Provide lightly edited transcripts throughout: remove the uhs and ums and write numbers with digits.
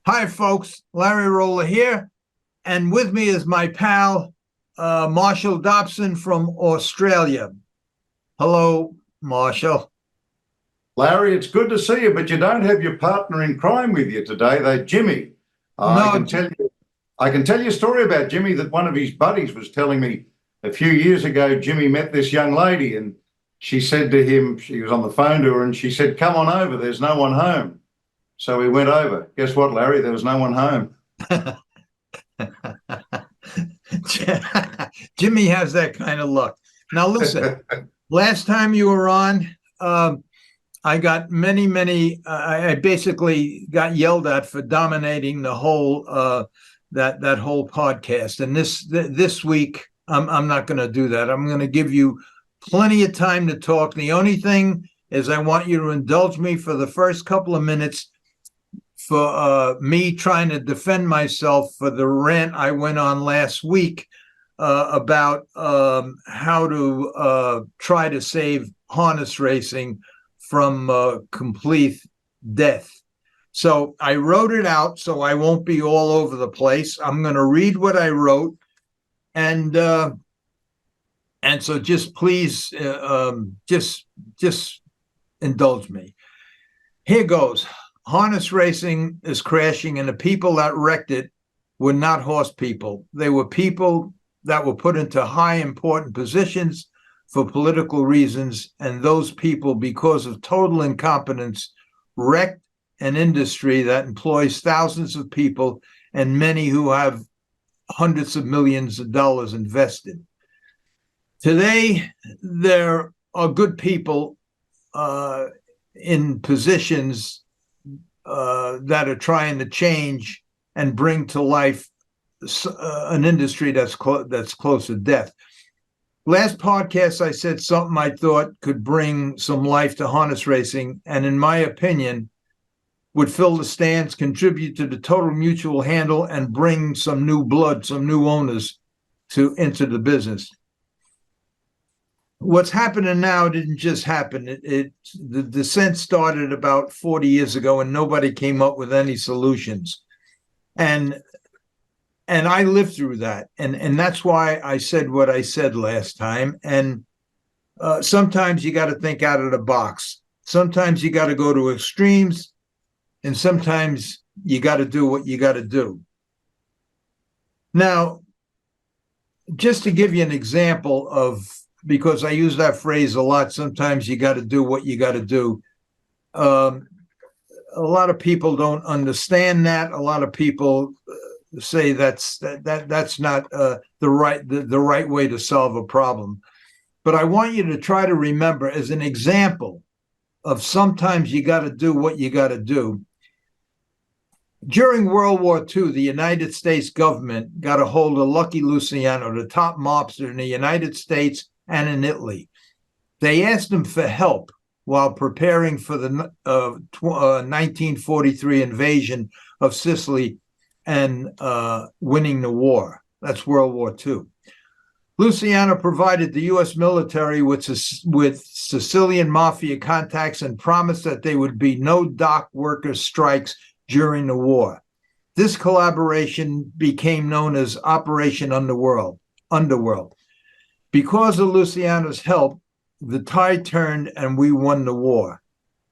Hi, folks. Larry Rolla here. And with me is my pal, Marshall Dobson from Australia. Hello, Marshall. Larry, it's good to see you, but you don't have your partner in crime with you today. They're Jimmy. I No, can tell you, I can tell you a story about Jimmy that one of his buddies was telling me a few years ago. Jimmy met this young lady, and she said to him, she was on the phone to her, and she said, "Come on over. There's no one home." So he went over. Guess what, Larry? There was no one home. Jimmy has that kind of luck. Now, listen, last time you were on, I got I basically got yelled at for dominating the whole that whole podcast. And this week, I'm not going to do that. I'm going to give you plenty of time to talk. The only thing is, I want you to indulge me for the first couple of minutes for me trying to defend myself for the rant I went on last week about how to try to save harness racing from complete death. So I wrote it out so I won't be all over the place. I'm going to read what I wrote, and so just please just indulge me. Here goes. Harness racing is crashing, and the people that wrecked it were not horse people. They were people that were put into high important positions for political reasons, and those people, because of total incompetence, wrecked an industry that employs thousands of people and many who have hundreds of millions of dollars invested. Today, there are good people in positions that are trying to change and bring to life an industry that's close to death. Last podcast, I said something I thought could bring some life to harness racing, and in my opinion, would fill the stands, contribute to the total mutual handle, and bring some new blood, some new owners into the business. What's happening now didn't just happen. The descent started about 40 years ago, and nobody came up with any solutions. And I lived through that. And that's why I said what I said last time. And sometimes you got to think out of the box. Sometimes you got to go to extremes, and sometimes you got to do what you got to do. Now, just to give you an example of, because I use that phrase a lot, sometimes you got to do what you got to do. A lot of people don't understand that. A lot of people say that's not the right way to solve a problem. But I want you to try to remember, as an example of sometimes you got to do what you got to do. During World War II, the United States government got a hold of Lucky Luciano, the top mobster in the United States and in Italy. They asked him for help while preparing for the 1943 invasion of Sicily and winning the war. That's World War II. Luciano provided the U.S. military with Sicilian mafia contacts and promised that there would be no dock worker strikes during the war. This collaboration became known as Operation Underworld. Because of Luciano's help, the tide turned and we won the war.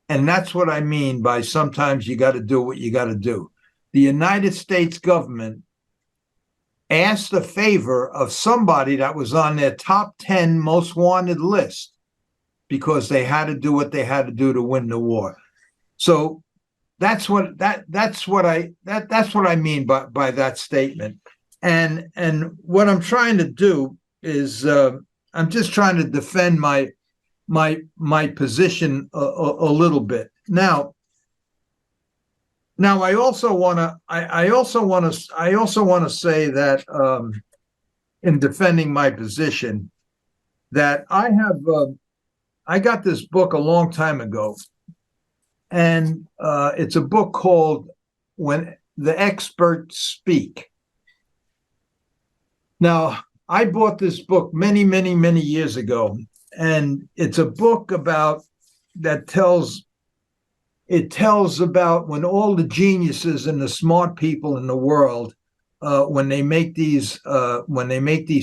And that's what I mean by sometimes you got to do what you got to do. The United States government asked a favor of somebody that was on their top 10 most wanted list because they had to do what they had to do to win the war. So that's what I mean by that statement. And what I'm trying to do is I'm just trying to defend my position a little bit. Now I also want to say that in defending my position, that I got this book a long time ago, and it's a book called When the Experts Speak. Now, I bought this book many years ago, and it's a book that tells it tells about when all the geniuses and the smart people in the world, when they make these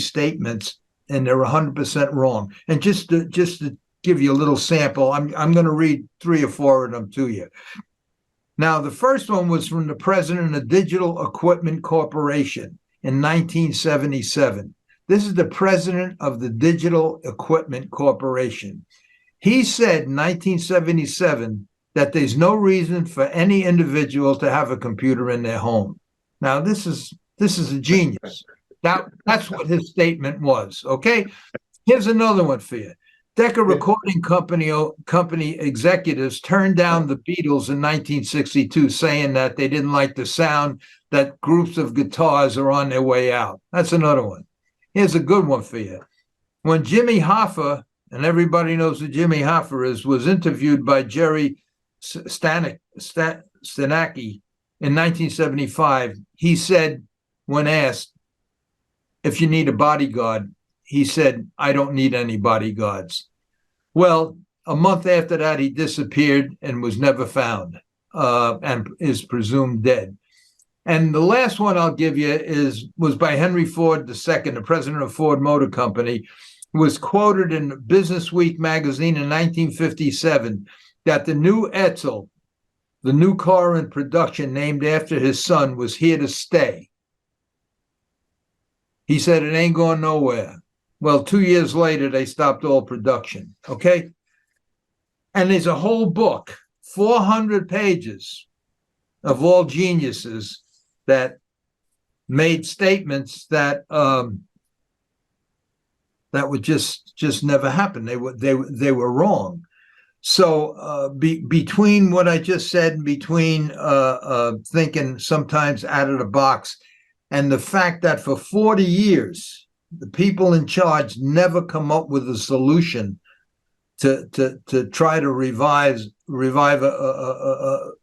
statements, and they're 100% wrong. And just to give you a little sample, I'm going to read 3 or 4 of them to you. Now, the first one was from the president of Digital Equipment Corporation in 1977. This is the president of the Digital Equipment Corporation. He said in 1977 that there's no reason for any individual to have a computer in their home. Now, this is a genius. That's what his statement was. Okay, here's another one for you. Decca Recording Company executives turned down the Beatles in 1962, saying that they didn't like the sound, that groups of guitars are on their way out. That's another one. Here's a good one for you. When Jimmy Hoffa, and everybody knows who Jimmy Hoffa is, was interviewed by Jerry Stanek in 1975, he said, when asked if you need a bodyguard, he said, I don't need any bodyguards. Well, a month after that, he disappeared and was never found, and is presumed dead. And the last one I'll give you was by Henry Ford II, the president of Ford Motor Company, was quoted in Business Week magazine in 1957 that the new Edsel, the new car in production named after his son, was here to stay. He said it ain't going nowhere. Well, 2 years later, they stopped all production, okay? And there's a whole book, 400 pages of all geniuses that made statements that that would just never happen. They were wrong. So between what I just said and between thinking sometimes out of the box and the fact that for 40 years, the people in charge never come up with a solution to try to revive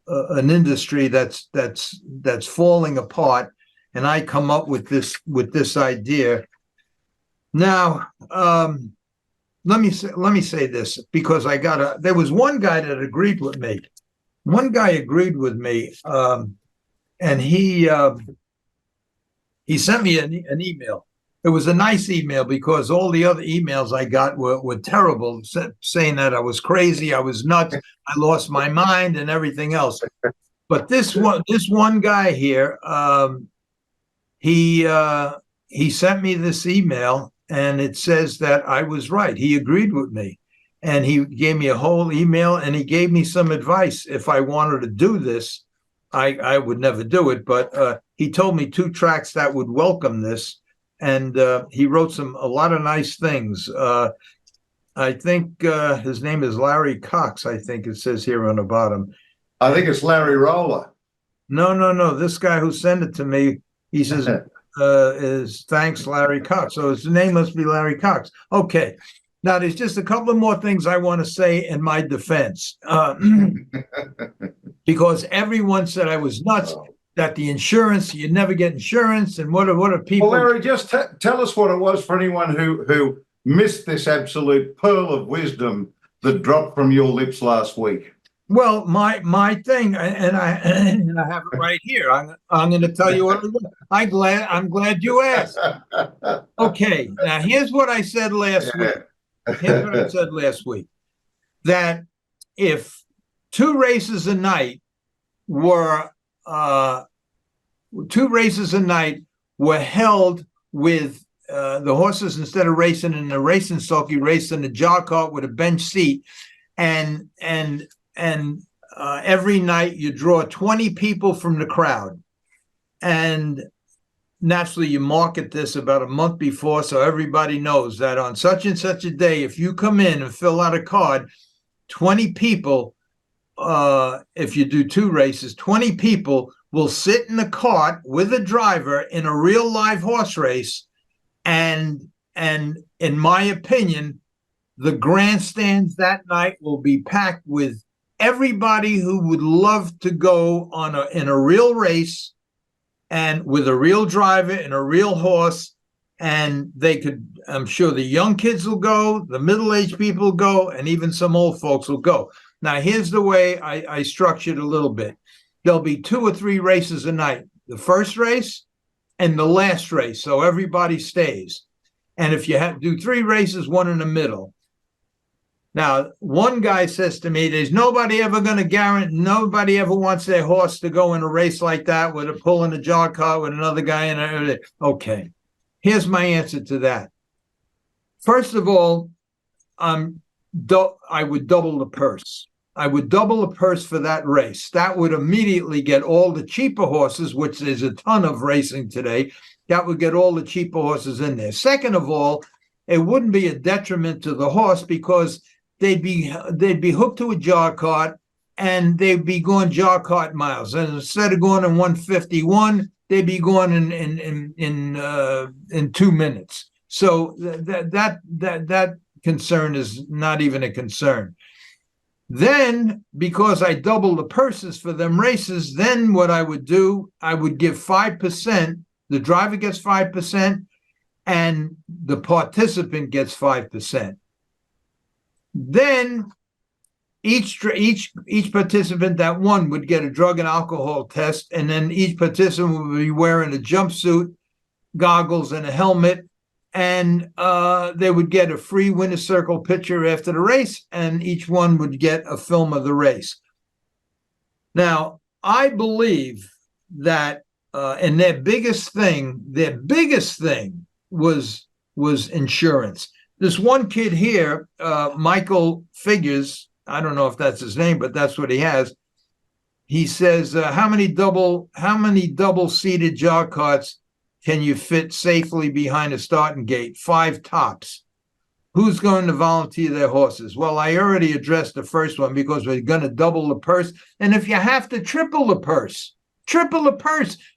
an industry that's falling apart, and I come up with this idea. Now, let me say this, because there was one guy that agreed with me. One guy agreed with me, and he sent me an email. It was a nice email because all the other emails I got were terrible, saying that I was crazy, I was nuts, I lost my mind, and everything else. But this one guy here, he sent me this email, and it says that I was right. He agreed with me, and he gave me a whole email, and he gave me some advice. If I wanted to do this, I would never do it, but he told me 2 tracks that would welcome this. And he wrote a lot of nice things. I think his name is Larry Cox, I think it says here on the bottom. I think it's Larry Rolla. No. This guy who sent it to me, he says, is thanks, Larry Cox. So his name must be Larry Cox. Okay. Now, there's just a couple of more things I want to say in my defense. Because everyone said I was nuts. That the insurance, you never get insurance, and what are people? Well, Larry, just tell us what it was for anyone who missed this absolute pearl of wisdom that dropped from your lips last week. Well, my thing, and I have it right here. I'm going to tell you what it was. I'm glad you asked. Okay, now here's what I said last week. That if 2 races a night were held with the horses, instead of racing in the racing sulky, raced in the jar cart with a bench seat, and every night you draw 20 people from the crowd, and naturally you market this about a month before so everybody knows that on such and such a day, if you come in and fill out a card, 20 people, if you do 2 races, 20 people will sit in the cart with a driver in a real live horse race. And in my opinion, the grandstands that night will be packed with everybody who would love to go in a real race and with a real driver and a real horse. And I'm sure the young kids will go, the middle-aged people will go, and even some old folks will go. Now, here's the way I structured a little bit. There'll be 2 or 3 races a night. The first race and the last race, so everybody stays. And if you do 3 races, 1 in the middle. Now, one guy says to me, there's nobody ever going to guarantee, nobody ever wants their horse to go in a race like that with a pull in a jog cart with another guy in it. Okay, here's my answer to that. First of all, I would double the purse. I would double the purse for that race. That would immediately get all the cheaper horses, which there's a ton of racing today. That would get all the cheaper horses in there. Second of all, it wouldn't be a detriment to the horse because they'd be hooked to a jog cart and they'd be going jog cart miles. And instead of going in 151, they'd be going in 2 minutes. So that concern is not even a concern. Then, because I double the purses for them races, then what I would do, I would give 5%. The driver gets 5%, and the participant gets 5%. Then each participant that won would get a drug and alcohol test, and then each participant would be wearing a jumpsuit, goggles, and a helmet, and they would get a free winner's circle picture after the race, and each one would get a film of the race. Now, I believe that, and their biggest thing was insurance. This one kid here, Michael Figures, I don't know if that's his name, but that's what he has. He says, how many double-seated jog carts can you fit safely behind a starting gate? 5 tops. Who's going to volunteer their horses? Well, I already addressed the first one because we're going to double the purse. And if you have to triple the purse,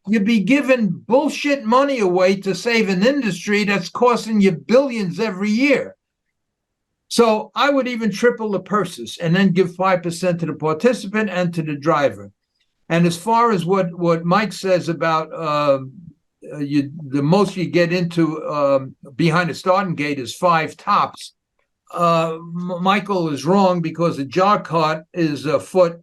you'd be giving bullshit money away to save an industry that's costing you billions every year. So I would even triple the purses and then give 5% to the participant and to the driver. And as far as what Mike says about the most you get into behind a starting gate is 5 tops. Michael is wrong because a jog cart is a foot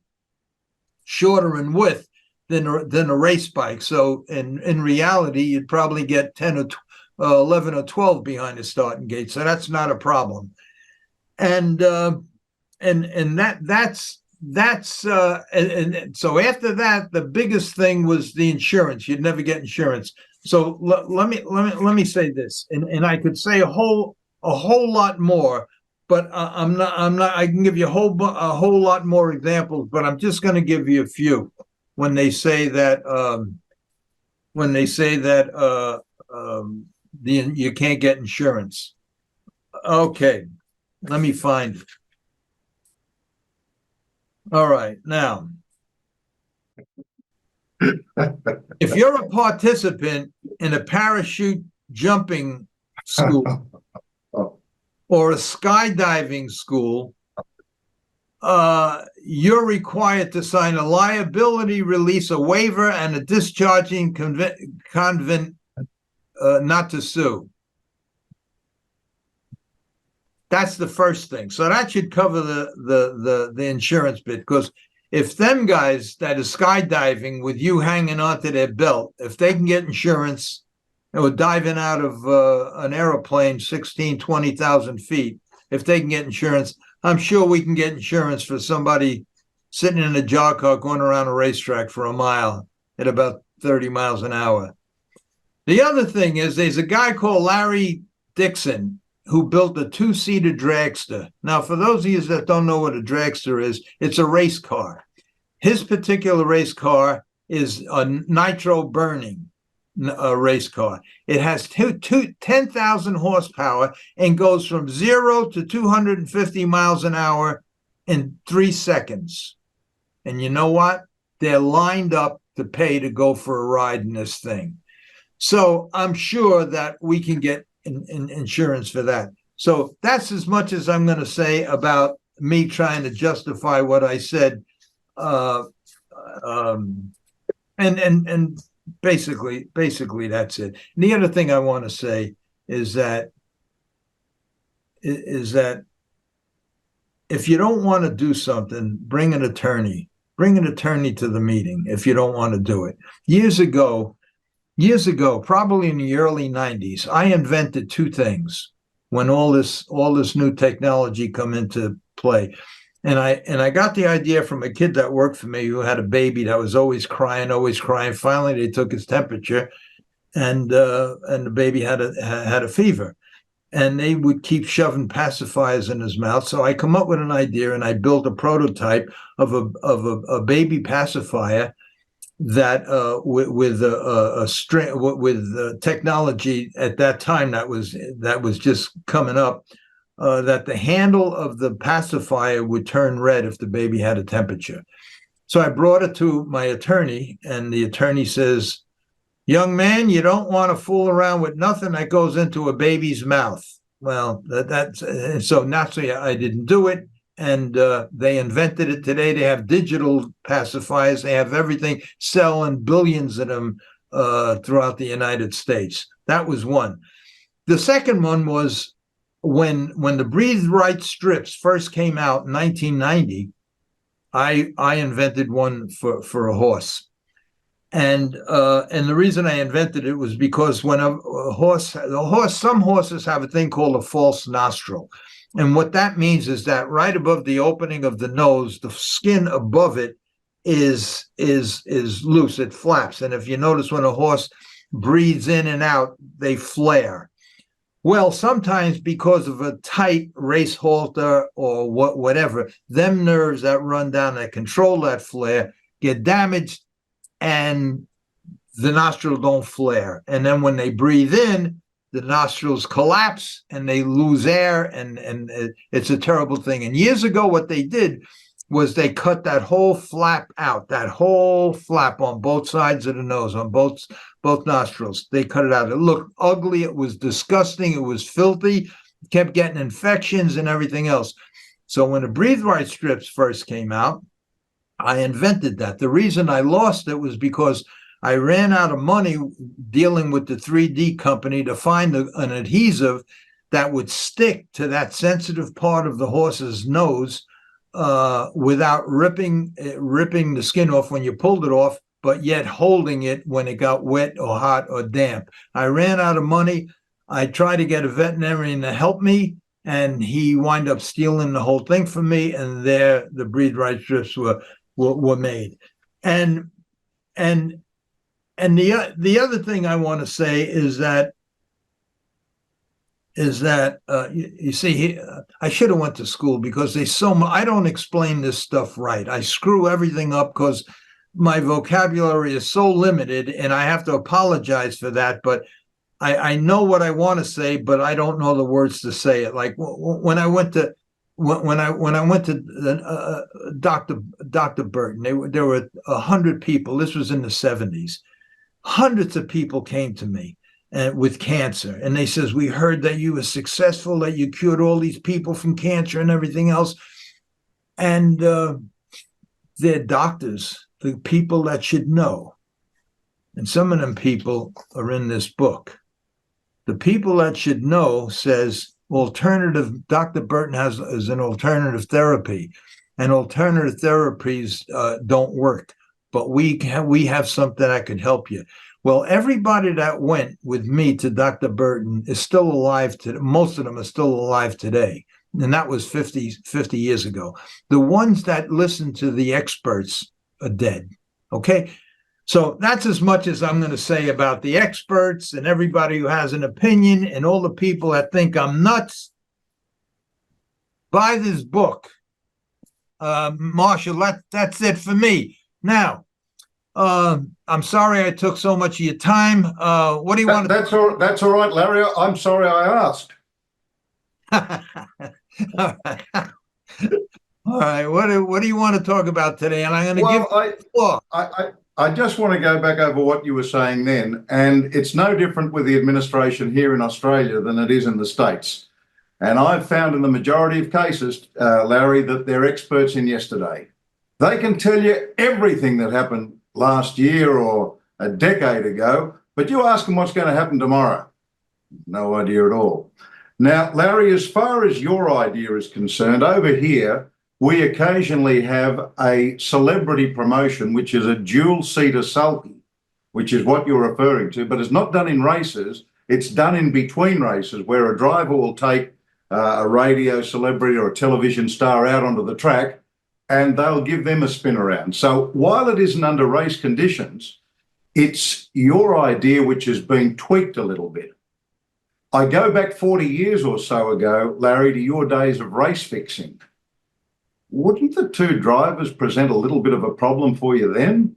shorter in width than a race bike. So in reality, you'd probably get 10 or 11 or 12 behind a starting gate. So that's not a problem. And so after that, the biggest thing was the insurance. You'd never get insurance. So let me say this, and I could say a whole lot more, but I'm not. I can give you a whole lot more examples, but I'm just going to give you a few. When they say that you can't get insurance. Okay, let me find it. All right, now, if you're a participant in a parachute jumping school or a skydiving school, you're required to sign a liability release, a waiver, and a discharging convent not to sue. That's the first thing. So that should cover the insurance bit, because if them guys that is skydiving with you hanging onto their belt, if they can get insurance, or diving out of an airplane 16, 20,000 feet, if they can get insurance, I'm sure we can get insurance for somebody sitting in a jog cart going around a racetrack for a mile at about 30 miles an hour. The other thing is there's a guy called Larry Dixon who built a 2-seater dragster. Now, for those of you that don't know what a dragster is, it's a race car. His particular race car is a nitro burning race car. It has 10,000 horsepower and goes from 0 to 250 miles an hour in 3 seconds. And you know what? They're lined up to pay to go for a ride in this thing. So I'm sure that we can get insurance for that. So that's as much as I'm going to say about me trying to justify what I said. And basically that's it. And the other thing I want to say is that if you don't want to do something, bring an attorney. Bring an attorney to the meeting if you don't want to do it. Years ago, probably in the early 90s, I invented two things when all this new technology come into play. And I got the idea from a kid that worked for me who had a baby that was always crying, always crying. Finally, they took his temperature, and the baby had a fever, and they would keep shoving pacifiers in his mouth. So I come up with an idea, and I built a prototype of a baby pacifier that with a string with technology at that time that was just coming up, that the handle of the pacifier would turn red if the baby had a temperature. So I brought it to my attorney, and the attorney says, "Young man, you don't want to fool around with nothing that goes into a baby's mouth." Well, that's so naturally I didn't do it. And they invented it today. They have digital pacifiers. They have everything, selling billions of them throughout the United States. That was one. The second one was when the breathe right strips first came out in 1990. I invented one for a horse. And the reason I invented it was because when some horses have a thing called a false nostril. And what that means is that right above the opening of the nose, the skin above it is loose. It flaps. And if you notice when a horse breathes in and out, they flare. Well, sometimes because of a tight race halter or whatever, them nerves that run down that control that flare get damaged, and the nostril don't flare. And then when they breathe in, the nostrils collapse and they lose air, and it's a terrible thing. And years ago, what they did was they cut that whole flap out, that whole flap on both sides of the nose, on both nostrils. They cut it out. It looked ugly. It was disgusting. It was filthy. It kept getting infections and everything else. So when the Breathe Right strips first came out, I invented that. The reason I lost it was because I ran out of money dealing with the 3D company to find an adhesive that would stick to that sensitive part of the horse's nose without ripping the skin off when you pulled it off, but yet holding it when it got wet or hot or damp. I ran out of money. I tried to get a veterinarian to help me, and he wound up stealing the whole thing from me, and there the Breathe Right strips were made. And the other thing I want to say is that you see, I should have went to school because I don't explain this stuff right. I screw everything up because my vocabulary is so limited, and I have to apologize for that. But I know what I want to say, but I don't know the words to say it. Like when I went to Dr. Burton, there were 100 people. This was in the 70s. Hundreds of people came to me with cancer, and they says, "We heard that you were successful, that you cured all these people from cancer and everything else." And they're doctors, the people that should know. And some of them people are in this book. The people that should know says Dr. Burton is an alternative therapy, and alternative therapies don't work, but we have something that could help you. Well, everybody that went with me to Dr. Burton is still alive today. Most of them are still alive today. And that was 50 years ago. The ones that listen to the experts are dead. Okay? So that's as much as I'm going to say about the experts and everybody who has an opinion and all the people that think I'm nuts. Buy this book. Marshall, that's it for me. Now, I'm sorry I took so much of your time. What do you want to... That's all right, Larry. I'm sorry I asked. All right. All right. What do you want to talk about today? And I'm going to I just want to go back over what you were saying then, and it's no different with the administration here in Australia than it is in the States. And I've found in the majority of cases, Larry, that they're experts in yesterday. They can tell you everything that happened last year or a decade ago, but you ask them what's going to happen tomorrow. No idea at all. Now, Larry, as far as your idea is concerned, over here, we occasionally have a celebrity promotion, which is a dual-seater sulky, which is what you're referring to, but it's not done in races. It's done in between races, where a driver will take a radio celebrity or a television star out onto the track, and they'll give them a spin around. So while it isn't under race conditions, it's your idea which has been tweaked a little bit. I go back 40 years or so ago, Larry, to your days of race fixing. Wouldn't the two drivers present a little bit of a problem for you then?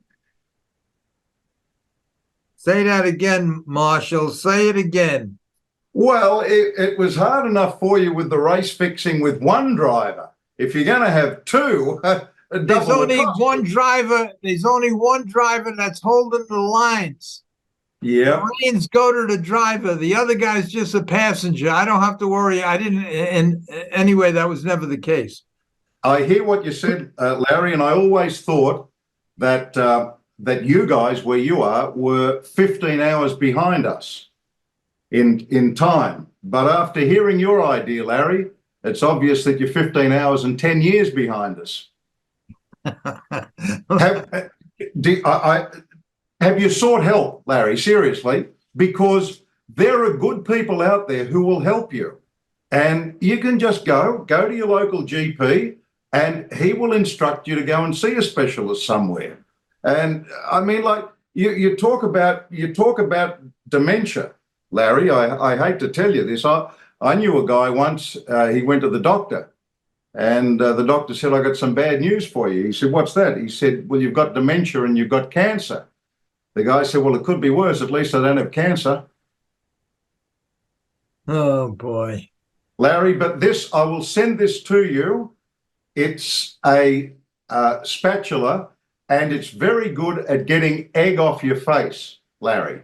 Say that again, Marshall. Say it again. Well, it was hard enough for you with the race fixing with one driver. If you're going to have two, there's only one driver. There's only one driver that's holding the lines. Yeah. The reins go to the driver. The other guy's just a passenger. I don't have to worry. I didn't. And anyway, that was never the case. I hear what you said, Larry, and I always thought that that you guys, where you are, were 15 hours behind us in time. But after hearing your idea, Larry, it's obvious that you're 15 hours and 10 years behind us. Have you sought help, Larry? Seriously, because there are good people out there who will help you, and you can just go to your local GP, and he will instruct you to go and see a specialist somewhere. And I mean, like you talk about dementia, Larry. I hate to tell you this. I knew a guy once. He went to the doctor, and the doctor said, "I got some bad news for you." He said, "What's that?" He said, "Well, you've got dementia and you've got cancer." The guy said, "Well, it could be worse. At least I don't have cancer." Oh, boy. Larry, but this, I will send this to you. It's a spatula, and it's very good at getting egg off your face, Larry.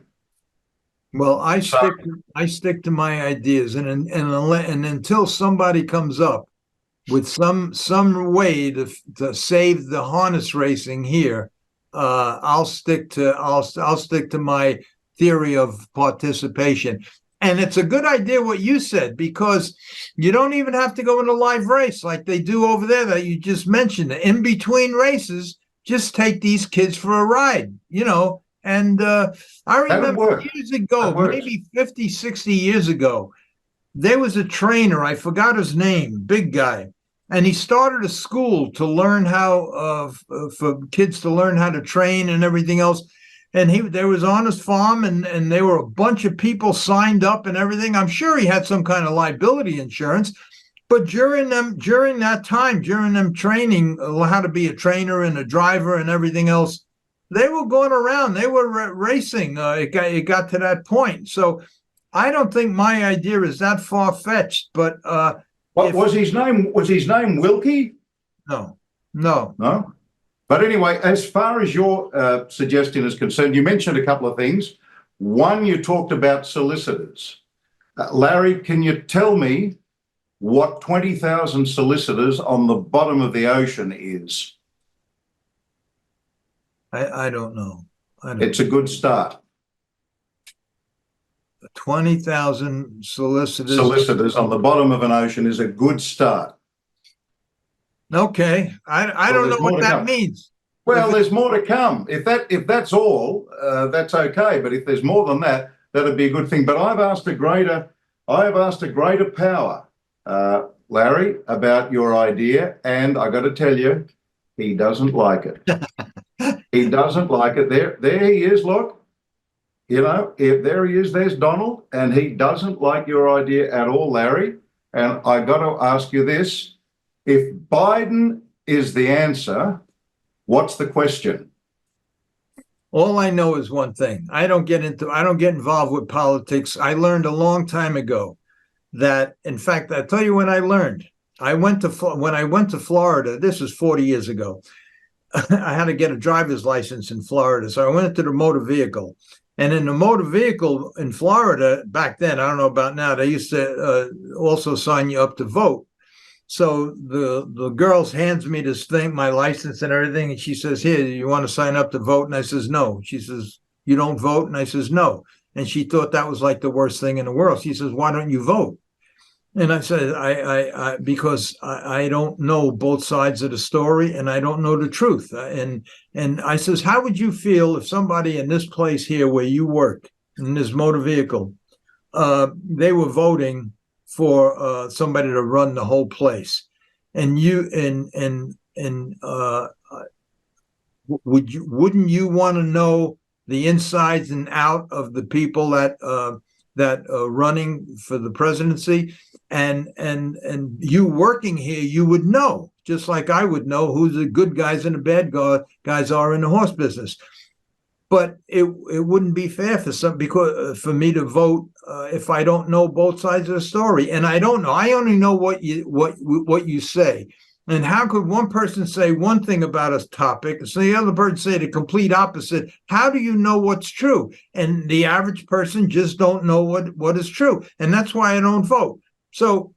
Well, I stick to my ideas, and until somebody comes up with some way to save the harness racing here, I'll stick to my theory of participation. And it's a good idea what you said, because you don't even have to go in a live race like they do over there that you just mentioned. In between races, just take these kids for a ride, And I remember years ago, maybe 50, 60 years ago, there was a trainer, I forgot his name, big guy. And he started a school to learn how, for kids to learn how to train and everything else. And there was on his farm, and there were a bunch of people signed up and everything. I'm sure he had some kind of liability insurance. But during them training how to be a trainer and a driver and everything else, they were going around. They were racing. It got to that point. So I don't think my idea is that far-fetched. But what was his name? Was his name Wilkie? No. But anyway, as far as your suggestion is concerned, you mentioned a couple of things. One, you talked about solicitors. Larry, can you tell me what 20,000 solicitors on the bottom of the ocean is? I don't know. It's a good start. 20,000 solicitors. Solicitors on the bottom of an ocean is a good start. Okay, I don't know what that means. Well, there's more to come. If that's all, that's okay. But if there's more than that, that'd be a good thing. But I've asked a greater power, Larry, about your idea, and I got to tell you, he doesn't like it. He doesn't like it. There he is. Look, if there he is, there's Donald, and he doesn't like your idea at all, Larry. And I got to ask you this. If Biden is the answer, what's the question? All I know is one thing. I don't get involved with politics. I learned a long time ago that, in fact, I'll tell you when I learned. When I went to Florida, this was 40 years ago. I had to get a driver's license in Florida. So I went to the motor vehicle. And in the motor vehicle in Florida back then, I don't know about now, they used to also sign you up to vote. So the girl hands me this thing, my license and everything, and she says, "Here, you want to sign up to vote?" And I says, "No." She says, "You don't vote?" And I says, "No." And she thought that was like the worst thing in the world. She says, "Why don't you vote?" And I said, because I don't know both sides of the story, and I don't know the truth. And I says, how would you feel if somebody in this place here where you work in this motor vehicle, they were voting for somebody to run the whole place, and you and wouldn't you want to know the insides and out of the people that are running for the presidency? And you working here, you would know, just like I would know who the good guys and the bad guys are in the horse business. But it wouldn't be fair for me to vote if I don't know both sides of the story, and I don't know. I only know what you say. And how could one person say one thing about a topic, so the other person say the complete opposite? How do you know what's true? And the average person just don't know what is true, and that's why I don't vote. So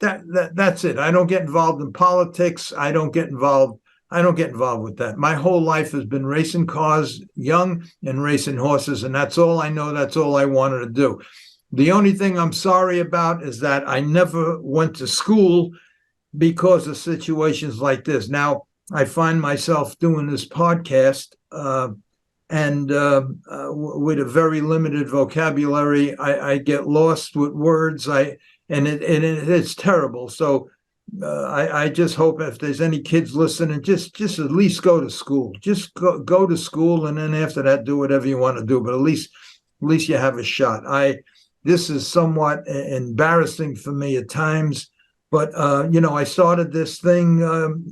that's it. I don't get involved in politics. I don't get involved with that. My whole life has been racing cars, young, and racing horses, and that's all I know. That's all I wanted to do. The only thing I'm sorry about is that I never went to school because of situations like this. Now, I find myself doing this podcast and with a very limited vocabulary. I get lost with words. It's terrible. So I just hope if there's any kids listening, just at least go to school. Just go to school, and then after that, do whatever you want to do. But at least you have a shot. This is somewhat embarrassing for me at times. But I started this thing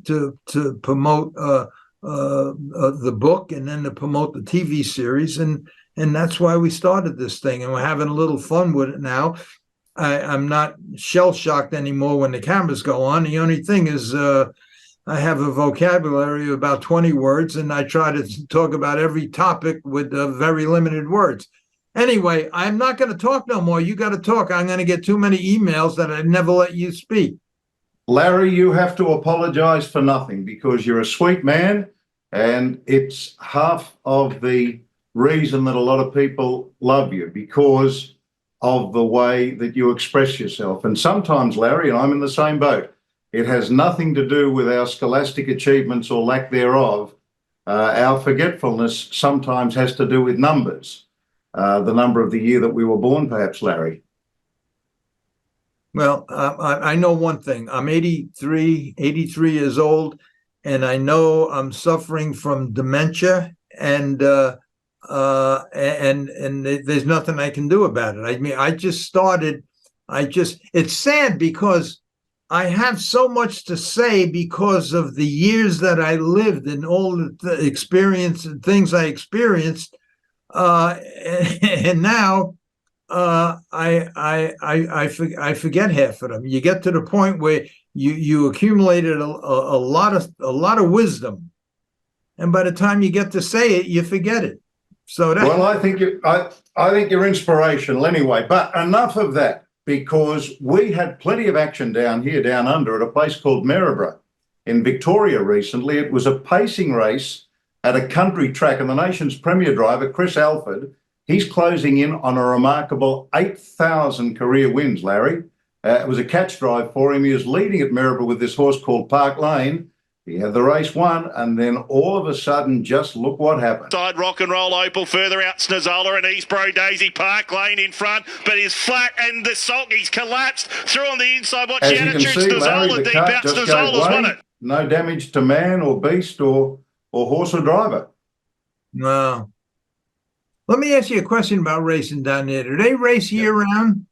to promote the book, and then to promote the TV series, and that's why we started this thing, and we're having a little fun with it now. I'm not shell shocked anymore when the cameras go on. The only thing is, I have a vocabulary of about 20 words, and I try to talk about every topic with very limited words. Anyway, I'm not going to talk no more. You got to talk. I'm going to get too many emails that I'd never let you speak. Larry, you have to apologize for nothing, because you're a sweet man, and it's half of the reason that a lot of people love you, because of the way that you express yourself. And sometimes, Larry, and I'm in the same boat, it has nothing to do with our scholastic achievements or lack thereof. Our forgetfulness sometimes has to do with numbers. The number of the year that we were born, perhaps, Larry. Well, I know one thing. I'm 83 years old, and I know I'm suffering from dementia, and there's nothing I can do about it. I mean, it's sad because I have so much to say because of the years that I lived and all the experience and things I experienced. And now I forget half of them. You get to the point where you accumulated a lot of wisdom, and by the time you get to say it, you forget it. So well, I think you're inspirational anyway. But enough of that, because we had plenty of action down under at a place called Maryborough in Victoria recently. It was a pacing race at a country track, and the nation's premier driver, Chris Alford, he's closing in on a remarkable 8,000 career wins, Larry. It was a catch drive for him. He was leading at Maryborough with this horse called Park Lane. He had the race won, and then all of a sudden, just look what happened. Side Rock and Roll Opal, further out Snazola and Eastbro Daisy. Park Lane in front, but he's flat, and the He's collapsed through on the inside. Watch the attitude. Snazola deep out. Snazola's won it. No damage to man or beast or horse or driver. No. Let me ask you a question about racing down there. Do they race year round?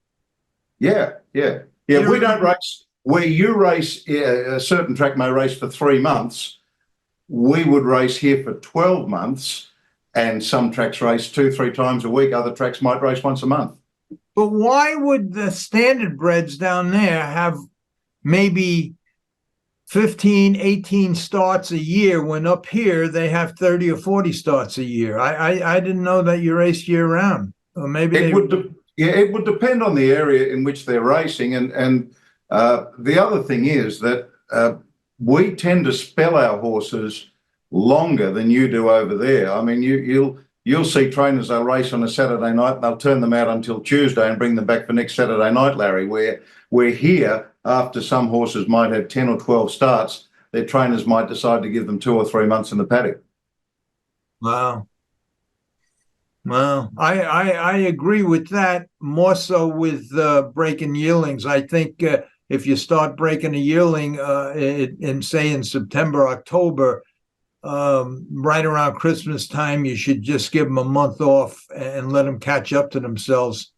Yeah. We don't race. Where you race, a certain track may race for 3 months. We would race here for 12 months, and some tracks race 2-3 times a week. Other tracks might race once a month. But why would the standard breds down there have maybe 15, 18 starts a year when up here they have 30 or 40 starts a year? I didn't know that you raced year round. Or maybe it would depend on the area in which they're racing, and the other thing is that we tend to spell our horses longer than you do over there. I mean, You'll see trainers, they'll race on a Saturday night and they'll turn them out until Tuesday and bring them back for next Saturday night, Larry, where we're here after some horses might have 10 or 12 starts, their trainers might decide to give them 2 or 3 months in the paddock. Wow. Well, I agree with that, more so with breaking yearlings. I think if you start breaking a yearling in September, October, right around Christmas time, you should just give them a month off and let them catch up to themselves,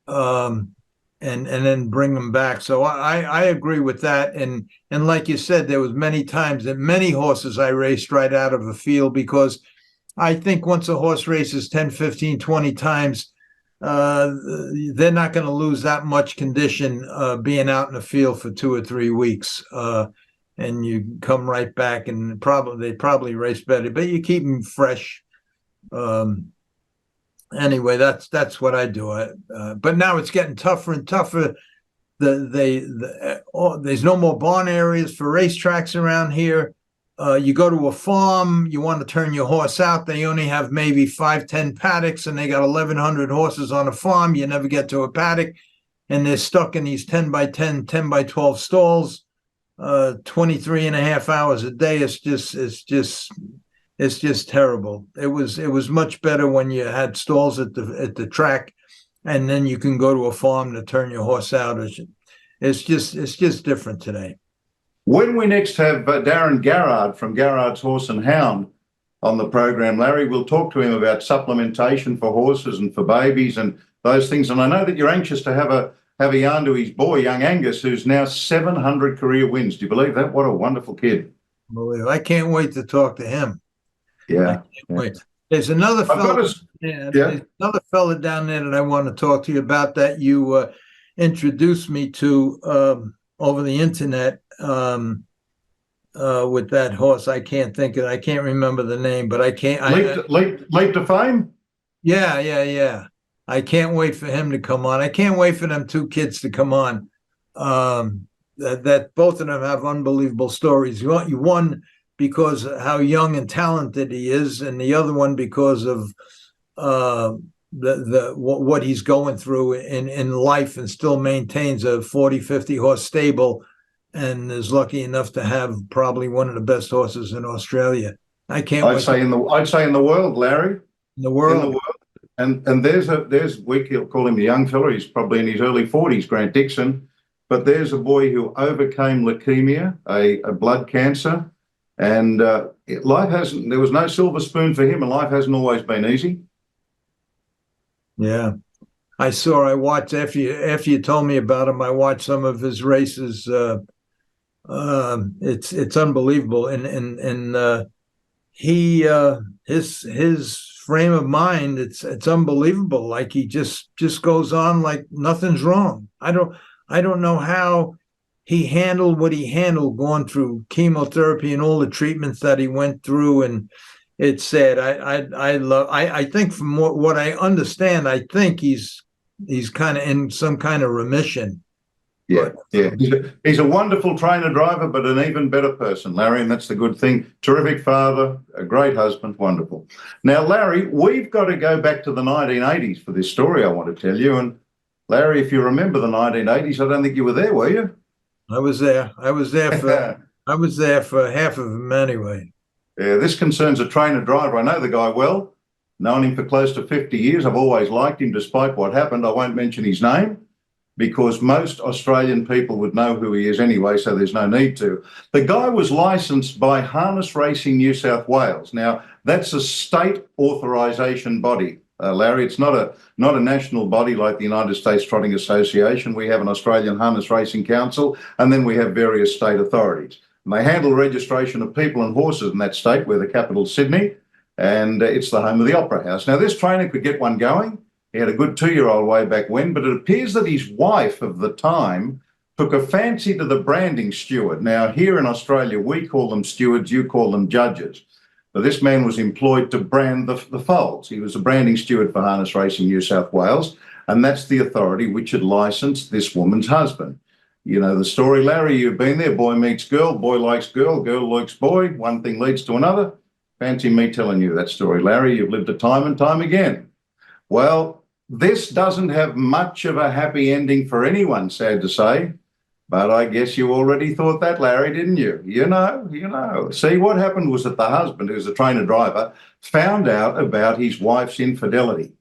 and then bring them back. So I agree with that. And like you said, there was many times that many horses I raced right out of a field, because I think once a horse races 10, 15, 20 times, they're not going to lose that much condition being out in the field for 2 or 3 weeks. And you come right back, and they probably race better, but you keep them fresh. Anyway, that's what I do. But now it's getting tougher and tougher. There's no more barn areas for racetracks around here. You go to a farm, you want to turn your horse out, they only have maybe 5-10 paddocks, and they got 1,100 horses on a farm. You never get to a paddock, and they're stuck in these 10 by 10, 10 by 12 stalls, 23 and a half hours a day. It's just terrible. It was much better when you had stalls at the track, and then you can go to a farm to turn your horse out. It's just different today. When we next have Darren Garrard from Garrard's Horse and Hound on the program, Larry, we'll talk to him about supplementation for horses and for babies and those things. And I know that you're anxious to have a yarn to his boy, young Angus, who's now 700 career wins. Do you believe that? What a wonderful kid. I can't wait to talk to him. Yeah. Wait. There's another fella. There's another fella down there that I want to talk to you about that you introduced me to over the internet. With that horse, I can't remember the name, but I can't. Leap to Fame? Yeah. I can't wait for him to come on. I can't wait for them 2 kids to come on. That both of them have unbelievable stories. One because of how young and talented he is, and the other one because of what he's going through in life, and still maintains a 40-50 horse stable, and is lucky enough to have probably one of the best horses in Australia. I'd say in the world, Larry. In the world. And there's we call him the young fella. He's probably in his early 40s, Grant Dixon. But there's a boy who overcame leukemia, a blood cancer, and there was no silver spoon for him, and life hasn't always been easy. Yeah. I watched after you told me about him. I watched some of his races. It's unbelievable, and his frame of mind, it's unbelievable. Like he just goes on like nothing's wrong. I don't know how he handled what he handled, going through chemotherapy and all the treatments that he went through, and it's sad. I think from what I understand, I think he's kind of in some kind of remission. Yeah. He's a wonderful trainer driver, but an even better person, Larry, and that's the good thing. Terrific father, a great husband, wonderful. Now, Larry, we've got to go back to the 1980s for this story I want to tell you. And Larry, if you remember the 1980s, I don't think you were there, were you? I was there. I was there for half of them anyway. Yeah, this concerns a trainer driver. I know the guy well, known him for close to 50 years. I've always liked him despite what happened. I won't mention his name, because most Australian people would know who he is anyway, so there's no need to. The guy was licensed by Harness Racing New South Wales. Now, that's a state authorisation body, Larry. It's not a national body like the United States Trotting Association. We have an Australian Harness Racing Council, and then we have various state authorities. And they handle registration of people and horses in that state, where the capital's Sydney, and it's the home of the Opera House. Now, this trainer could get one going. He had a good 2-year-old way back when, but it appears that his wife of the time took a fancy to the branding steward. Now, here in Australia, we call them stewards, you call them judges. But this man was employed to brand the foals. He was a branding steward for Harness Racing New South Wales, and that's the authority which had licensed this woman's husband. You know the story, Larry, you've been there. Boy meets girl, boy likes girl, girl likes boy. One thing leads to another. Fancy me telling you that story, Larry. You've lived it time and time again. Well, this doesn't have much of a happy ending for anyone, sad to say. But I guess you already thought that, Larry, didn't you? You know. See, what happened was that the husband, who's a trainer driver, found out about his wife's infidelity.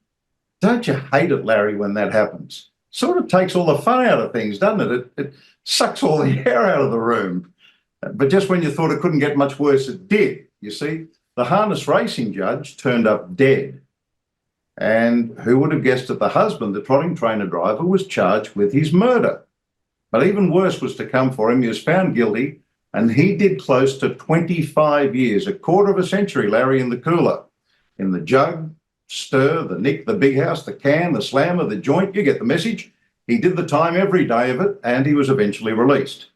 Don't you hate it, Larry, when that happens? Sort of takes all the fun out of things, doesn't it? It sucks all the air out of the room. But just when you thought it couldn't get much worse, it did. You see, the harness racing judge turned up dead. And who would have guessed that the husband, the trotting trainer driver, was charged with his murder? But even worse was to come for him. He was found guilty, and he did close to 25 years, a quarter of a century, Larry, in the cooler, in the jug, stir, the nick, the big house, the can, the slammer, the joint. You get the message. He did the time every day of it, and he was eventually released.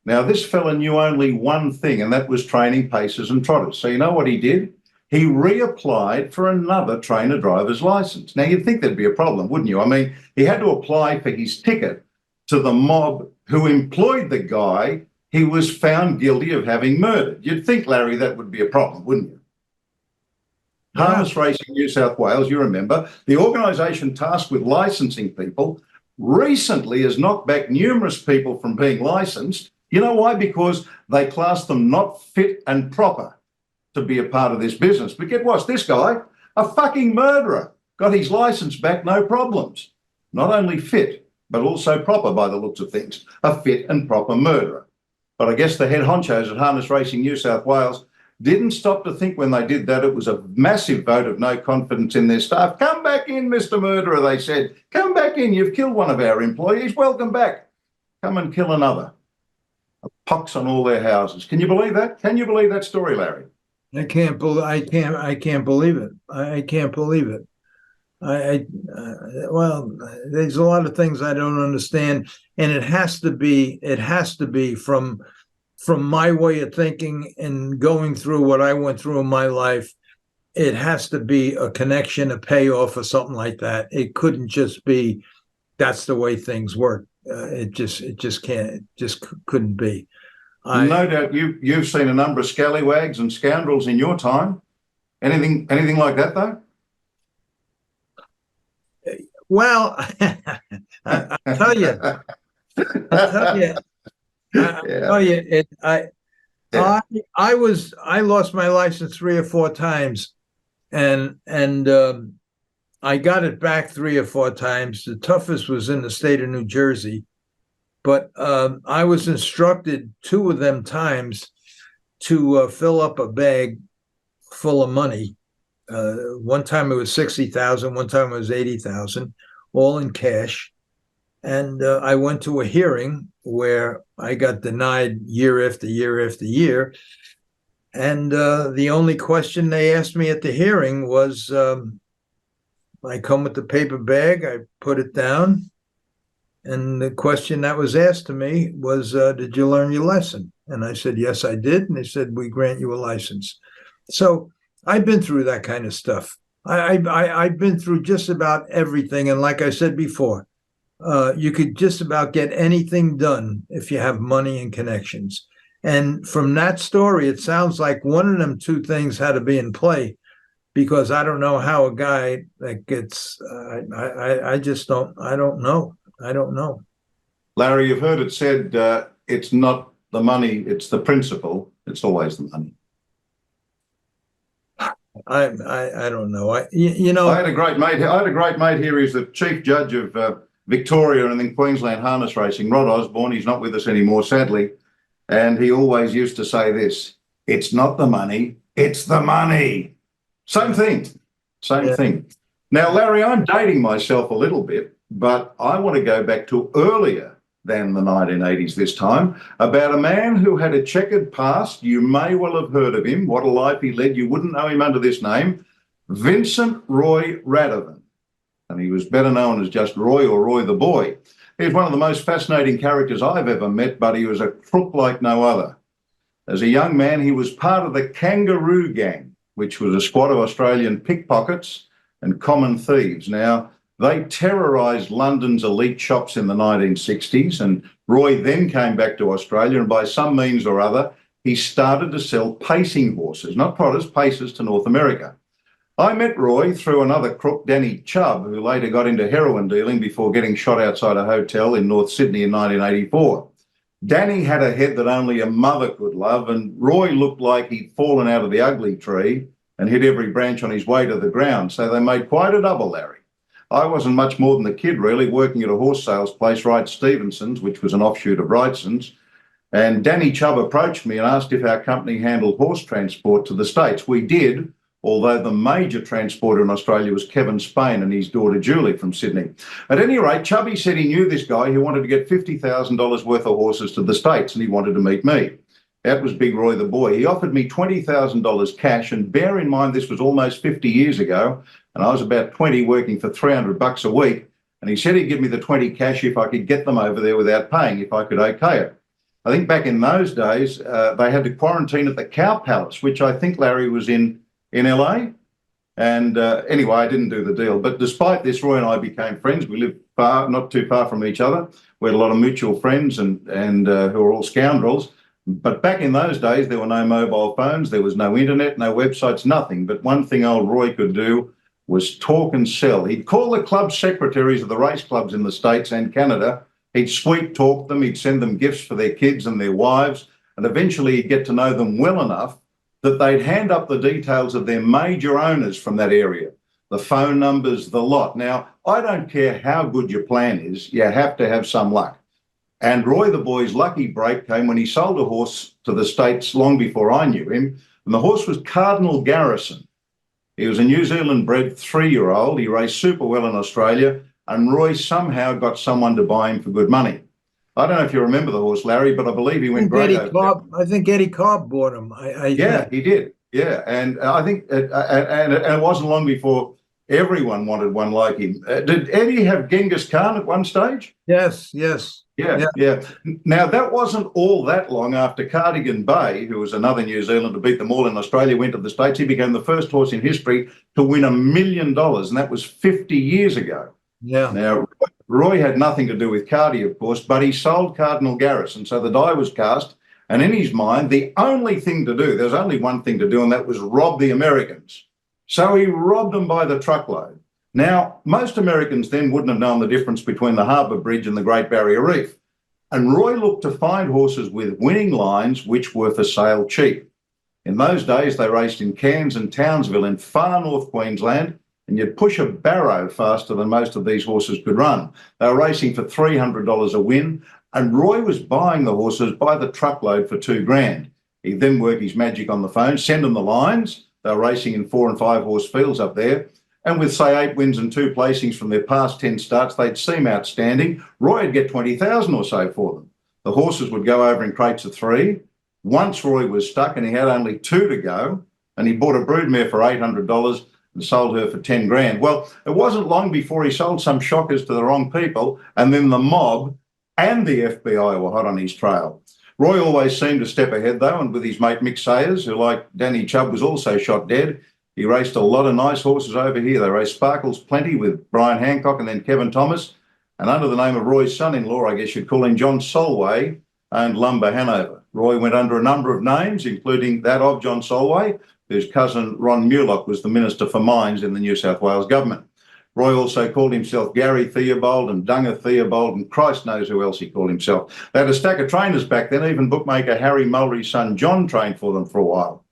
Now, this fella knew only one thing, and that was training pacers and trotters. So you know what he did? He reapplied for another trainer driver's license. Now, you'd think there'd be a problem, wouldn't you? I mean, he had to apply for his ticket to the mob who employed the guy he was found guilty of having murdered. You'd think, Larry, that would be a problem, wouldn't you? Yeah. Harness Racing New South Wales, you remember, the organisation tasked with licensing people recently has knocked back numerous people from being licensed. You know why? Because they classed them not fit and proper to be a part of this business. But get what? This guy, a fucking murderer, got his licence back, no problems. Not only fit, but also proper by the looks of things. A fit and proper murderer. But I guess the head honchos at Harness Racing New South Wales didn't stop to think when they did that it was a massive vote of no confidence in their staff. Come back in, Mr. Murderer, they said. Come back in. You've killed one of our employees. Welcome back. Come and kill another. A pox on all their houses. Can you believe that? Can you believe that story, Larry? I can't believe it. I can't believe it. Well, there's a lot of things I don't understand, and it has to be from my way of thinking and going through what I went through in my life. It has to be a connection, a payoff, or something like that. It couldn't just be that's the way things work. It just couldn't be. No doubt you've seen a number of scallywags and scoundrels in your time. Anything like that, though? Well, I tell you, I lost my license 3 or 4 times, and I got it back 3 or 4 times. The toughest was in the state of New Jersey, but I was instructed 2 of them times to fill up a bag full of money. One time it was 60,000, one time it was 80,000, all in cash. And I went to a hearing where I got denied year after year after year. And the only question they asked me at the hearing was, I come with the paper bag, I put it down. And the question that was asked to me was, did you learn your lesson? And I said, yes, I did. And they said, we grant you a license. So I've been through that kind of stuff. I've been through just about everything. And like I said before, you could just about get anything done if you have money and connections. And from that story, it sounds like one of them 2 things had to be in play, because I don't know how a guy that gets, I don't know. Larry, you've heard it said, it's not the money, it's the principle. It's always the money. I don't know. I had a great mate here. He's the chief judge of Victoria and then Queensland harness racing, Rod Osborne. He's not with us anymore, sadly. And he always used to say this: it's not the money, it's the money. Same thing. Now, Larry, I'm dating myself a little bit, but I want to go back to earlier than the 1980s this time, about a man who had a checkered past. You may well have heard of him. What a life he led. You wouldn't know him under this name, Vincent Roy Radovan. And he was better known as just Roy or Roy the Boy. He's one of the most fascinating characters I've ever met, but he was a crook like no other. As a young man, he was part of the Kangaroo Gang, which was a squad of Australian pickpockets and common thieves. Now, they terrorised London's elite shops in the 1960s, and Roy then came back to Australia, and by some means or other, he started to sell pacing horses, not trotters, pacers, to North America. I met Roy through another crook, Danny Chubb, who later got into heroin dealing before getting shot outside a hotel in North Sydney in 1984. Danny had a head that only a mother could love, and Roy looked like he'd fallen out of the ugly tree and hit every branch on his way to the ground, so they made quite a double, Larry. I wasn't much more than a kid, really, working at a horse sales place, Wright Stevenson's, which was an offshoot of Wrightson's, and Danny Chubb approached me and asked if our company handled horse transport to the States. We did, although the major transporter in Australia was Kevin Spain and his daughter Julie from Sydney. At any rate, Chubby said he knew this guy who wanted to get $50,000 worth of horses to the States, and he wanted to meet me. That was Big Roy the boy. He offered me $20,000 cash, and bear in mind this was almost 50 years ago, and I was about 20 working for $300 a week, and he said he'd give me the 20 cash if I could get them over there without paying, if I could okay it. I think back in those days, they had to quarantine at the Cow Palace, which I think Larry was in LA. And anyway, I didn't do the deal. But despite this, Roy and I became friends. We lived not too far from each other. We had a lot of mutual friends and who were all scoundrels. But back in those days, there were no mobile phones. There was no internet, no websites, nothing. But one thing old Roy could do was talk and sell. He'd call the club secretaries of the race clubs in the States and Canada. He'd sweet talk them. He'd send them gifts for their kids and their wives. And eventually he'd get to know them well enough that they'd hand up the details of their major owners from that area, the phone numbers, the lot. Now, I don't care how good your plan is, you have to have some luck. And Roy the boy's lucky break came when he sold a horse to the States long before I knew him, and the horse was Cardinal Garrison. He was a New Zealand-bred 3-year-old. He raced super well in Australia, and Roy somehow got someone to buy him for good money. I don't know if you remember the horse, Larry, but I believe he went great. I think Eddie Cobb bought him. Yeah, he did. Yeah, and I think, and it wasn't long before everyone wanted one like him. Did Eddie have Genghis Khan at one stage? Yes. Yeah. Now, that wasn't all that long after Cardigan Bay, who was another New Zealander to beat them all in Australia, went to the States. He became the first horse in history to win $1 million, and that was 50 years ago. Yeah. Now, Roy had nothing to do with Cardi, of course, but he sold Cardinal Garrison. So the die was cast. And in his mind, the only thing to do, there's only one thing to do, and that was rob the Americans. So he robbed them by the truckload. Now, most Americans then wouldn't have known the difference between the Harbour Bridge and the Great Barrier Reef. And Roy looked to find horses with winning lines which were for sale cheap. In those days, they raced in Cairns and Townsville in far north Queensland, and you'd push a barrow faster than most of these horses could run. They were racing for $300 a win, and Roy was buying the horses by the truckload for $2,000. He'd then work his magic on the phone, send them the lines. They were racing in 4 and 5 horse fields up there. And with, say, 8 wins and 2 placings from their past 10 starts, they'd seem outstanding. Roy would get $20,000 or so for them. The horses would go over in crates of 3. Once Roy was stuck and he had only 2 to go, and he bought a broodmare for $800 and sold her for $10,000. Well, it wasn't long before he sold some shockers to the wrong people, and then the mob and the FBI were hot on his trail. Roy always seemed to step ahead, though, and with his mate Mick Sayers, who, like Danny Chubb, was also shot dead, he raced a lot of nice horses over here. They raced Sparkles plenty with Brian Hancock and then Kevin Thomas, and under the name of Roy's son-in-law, I guess you'd call him, John Solway, owned Lumber Hanover. Roy went under a number of names, including that of John Solway, whose cousin Ron Mulock was the Minister for Mines in the New South Wales government. Roy also called himself Gary Theobald and Dunga Theobald, and Christ knows who else he called himself. They had a stack of trainers back then. Even bookmaker Harry Mulry's son John trained for them for a while.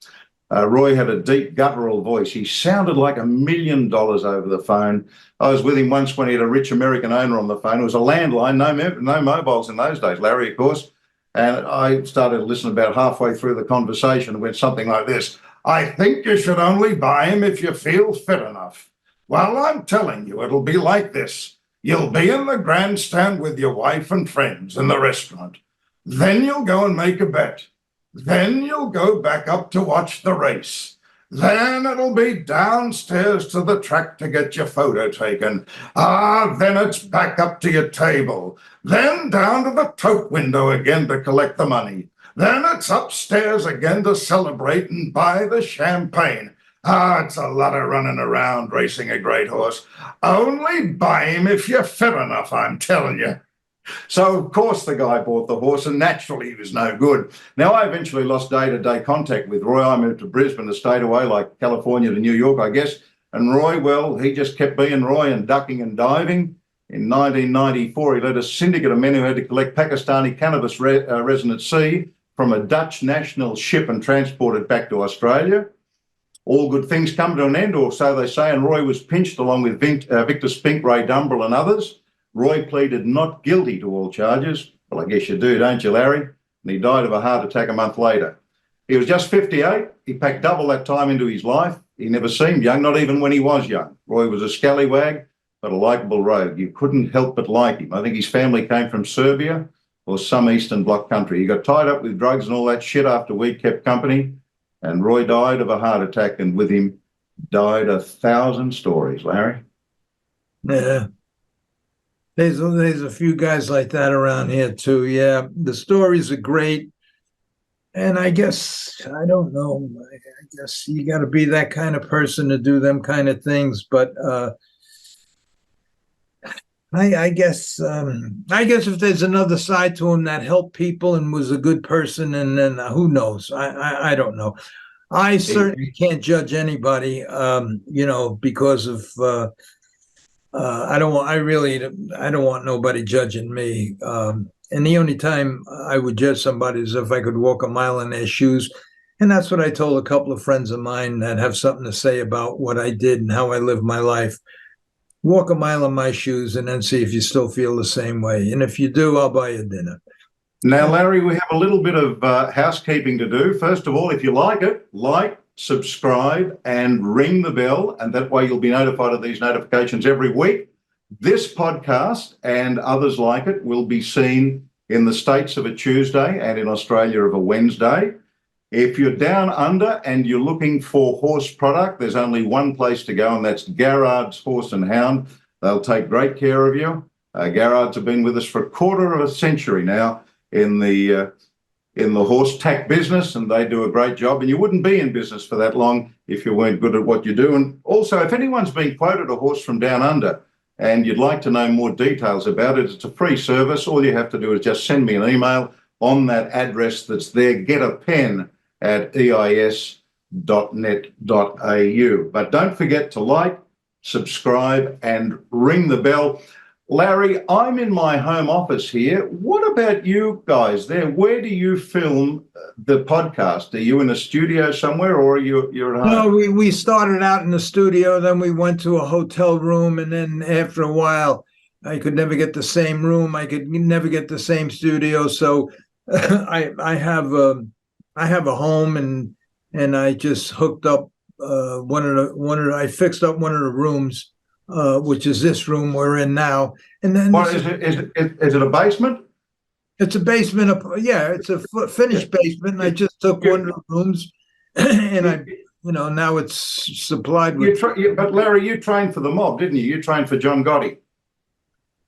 Roy had a deep guttural voice. He sounded like $1 million over the phone. I was with him once when he had a rich American owner on the phone. It was a landline, no mobiles in those days, Larry, of course. And I started to listen about halfway through the conversation. It went something like this. I think you should only buy him if you feel fit enough. Well, I'm telling you, it'll be like this. You'll be in the grandstand with your wife and friends in the restaurant. Then you'll go and make a bet. Then you'll go back up to watch the race. Then it'll be downstairs to the track to get your photo taken. Then it's back up to your table. Then down to the tote window again to collect the money. Then it's upstairs again to celebrate and buy the champagne. It's a lot of running around racing a great horse. Only buy him if you're fit enough, I'm telling you. So, of course, the guy bought the horse, and naturally he was no good. Now, I eventually lost day-to-day contact with Roy. I moved to Brisbane, a state away, like California to New York, I guess. And Roy, well, he just kept being Roy and ducking and diving. In 1994, he led a syndicate of men who had to collect Pakistani cannabis resonant seed from a Dutch national ship and transport it back to Australia. All good things come to an end, or so they say, and Roy was pinched along with Victor Spink, Ray Dumbrell and others. Roy pleaded not guilty to all charges. Well, I guess you do, don't you, Larry? And he died of a heart attack a month later. He was just 58. He packed double that time into his life. He never seemed young, not even when he was young. Roy was a scallywag, but a likeable rogue. You couldn't help but like him. I think his family came from Serbia or some Eastern Bloc country. He got tied up with drugs and all that shit after we kept company, and Roy died of a heart attack, and with him died 1,000 stories, Larry. Yeah. There's a few guys like that around here too. Yeah, the stories are great, and I guess I don't know. I guess you got to be that kind of person to do them kind of things. But I guess if there's another side to him that helped people and was a good person, and then who knows? I don't know. I certainly can't judge anybody, because of. I don't want nobody judging me. And the only time I would judge somebody is if I could walk a mile in their shoes. And that's what I told a couple of friends of mine that have something to say about what I did and how I lived my life. Walk a mile in my shoes and then see if you still feel the same way. And if you do, I'll buy you dinner. Now, Larry, we have a little bit of housekeeping to do. First of all, if you like it, subscribe and ring the bell, and that way you'll be notified of these notifications every week. This podcast and others like it will be seen in the States of a Tuesday and in Australia of a Wednesday. If you're down under and you're looking for horse product, there's only one place to go, and that's Garrard's Horse and Hound. They'll take great care of you. Garrard's have been with us for a quarter of a century now in the horse tack business, and they do a great job. And you wouldn't be in business for that long if you weren't good at what you do. And also, if anyone's been quoted a horse from down under and you'd like to know more details about it, it's a free service. All you have to do is just send me an email on that address that's there. Get a pen at eis.net.au. But don't forget to like, subscribe, and ring the bell. Larry, I'm in my home office here. What about you guys there? Where do you film the podcast? Are you in a studio somewhere, or you're at home? No, we started out in the studio, then we went to a hotel room, and then after a while, I could never get the same room. I could never get the same studio. So I have a home, and I just hooked up I fixed up one of the rooms. Which is this room we're in now. And then what is it? Is it a basement? It's a basement. It's a finished basement. And I just took one of the rooms, and now it's supplied with. But Larry, you trained for the mob, didn't you? You trained for John Gotti.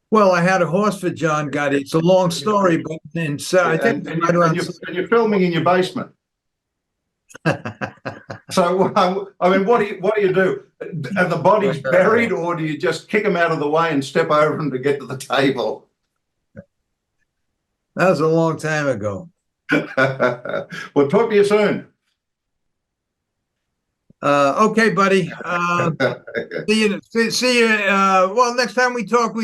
Well, I had a horse for John Gotti. It's a long story, but I think and you're filming in your basement. So, I mean, what do you do? Are the bodies buried, or do you just kick them out of the way and step over them to get to the table? That was a long time ago. We'll talk to you soon. Okay, buddy. See you. Well, next time we talk,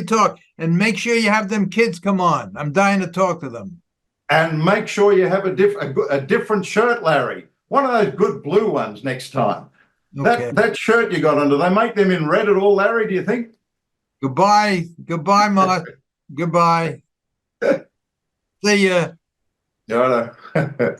and make sure you have them kids come on. I'm dying to talk to them. And make sure you have a different shirt, Larry. One of those good blue ones next time. Okay. That shirt you got on, do they make them in red at all, Larry, do you think? Goodbye, Mark. Goodbye. See ya. Yeah, I know.